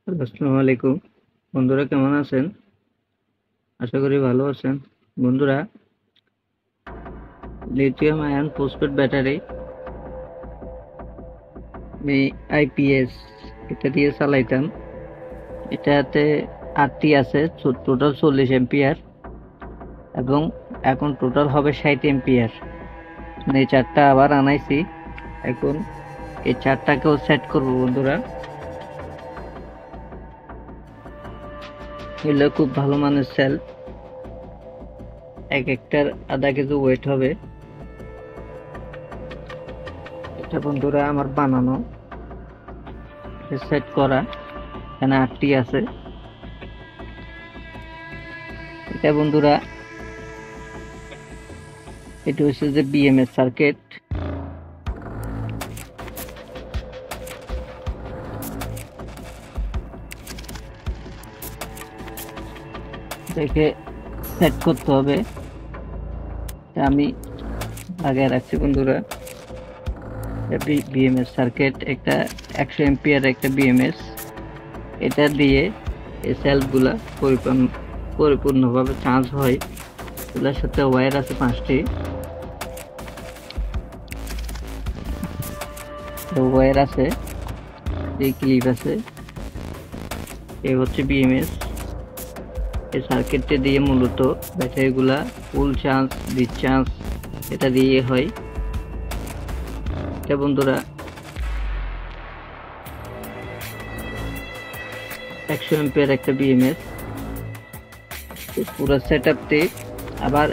আসসালামু আলাইকুম। বন্ধুরা কেমন আছেন? আশা করি ভালো আছেন। বন্ধুরা, লিথিয়াম আয়ন ফসফেট ব্যাটারি আমি আইপিএস এটা দিয়ে চালাইতাম। এটাতে 8টি আছে, টোটাল 40 এম্পিয়ার এবং এখন টোটাল হবে 60 এম্পিয়ার। এই চারটা আবার আনাইছি। এখন এই চারটাকেও সেট করব বন্ধুরা। এগুলো খুব ভালো মানের সেল, এক একটার আধা কেজি ওয়েট হবে। এটা বন্ধুরা আমার বানানো, সেট করা। এখানে 8টি আছে। এটা বন্ধুরা, এটা হচ্ছে যে বিএমএস সার্কিট। দেখে সেট করতে হবে। আমি লাগিয়ে রাখছি বন্ধুরা। বিএমএস সার্কিট একটা 100 এম্পিয়ার একটা বিএমএস। এটা দিয়ে এই সেলগুলা পরিপূর্ণভাবে চার্জ হয়। এগুলোর সাথে ওয়্যার আছে 5টি। ওয়্যার আছে, এই ক্লিপ আছে। এই হচ্ছে বিএমএস। এই সার্কিটটা দিয়ে মূলত ব্যাটারিগুলা ফুল চার্জ ডিসচার্জ এটা দিয়ে হয়। এটা বন্ধুরা 100 এম্পিয়ার একটা বিএমএস। পুরো সেটআপটি আবার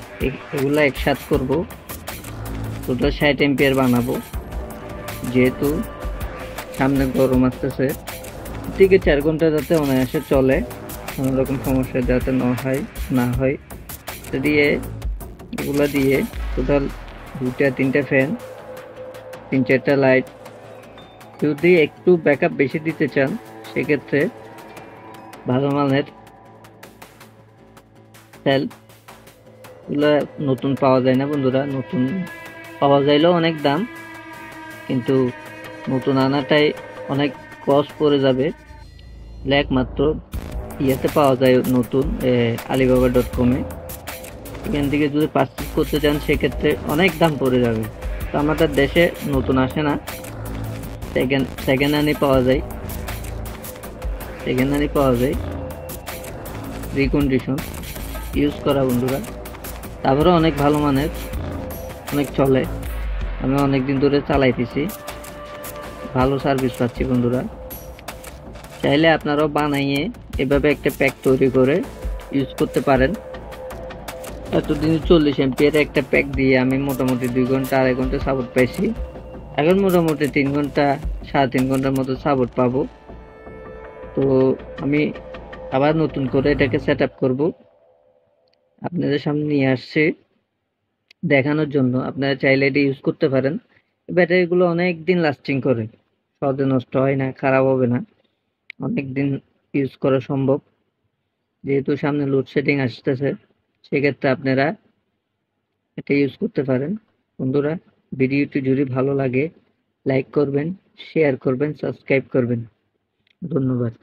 এগুলা একসাথ করব। টোটাল 60 এম্পিয়ার বানাবো। যেহেতু সামনে গরম আসতেছে, 3 থেকে 4 ঘন্টা যাতে অনায়াসে চলে, কোনো রকম সমস্যা যাতে না হয় এটা দিয়ে, এগুলা দিয়ে টোটাল 2-3টা ফ্যান, 3-4টা লাইট। যদি একটু ব্যাকআপ বেশি দিতে চান সেক্ষেত্রে ভালো মানের সেল এগুলা নতুন পাওয়া যায় না বন্ধুরা। নতুন পাওয়া যাইলেও অনেক দাম, কিন্তু নতুন আনাটাই অনেক কস্ট পড়ে যাবে। একমাত্র ইয়েতে পাওয়া যায় নতুন, alibaba.com-এ। এখান থেকে যদি পারচেজ করতে চান সেক্ষেত্রে অনেক দাম পড়ে যাবে। তো আমাদের দেশে নতুন আসে না, সেকেন্ড হ্যান্ডই পাওয়া যায়। রিকন্ডিশন ইউজ করা বন্ধুরা। তারপরে অনেক ভালো মানের, অনেক চলে। আমি অনেকদিন ধরে চালাইতেছি, ভালো সার্ভিস পাচ্ছি বন্ধুরা। চাইলে আপনারাও বানাইয়ে এভাবে একটা প্যাক তৈরি করে ইউজ করতে পারেন। এতদিন 40 এম্পিয়ার একটা প্যাক দিয়ে আমি মোটামুটি 2 ঘন্টা 2.5 ঘন্টা সাপোর্ট পাইছি। এখন মোটামুটি 3 ঘন্টা 3.5 ঘন্টার মতো সাপোর্ট পাবো। তো আমি আবার নতুন করে এটাকে সেট আপ করবো, আপনাদের সামনে নিয়ে আসছি দেখানোর জন্য। আপনারা চাইলে এটা ইউজ করতে পারেন। ব্যাটারিগুলো অনেক দিন লাস্টিং করে, সহজে নষ্ট হয় না, খারাপ হবে না, অনেক দিন ইউজ করা সম্ভব। যেহেতু সামনে লোডশেডিং আসতেছে, সেক্ষেত্রে আপনারা এটা ইউজ করতে পারেন। বন্ধুরা, ভিডিওটি যদি ভালো লাগে লাইক করবেন, শেয়ার করবেন, সাবস্ক্রাইব করবেন। ধন্যবাদ।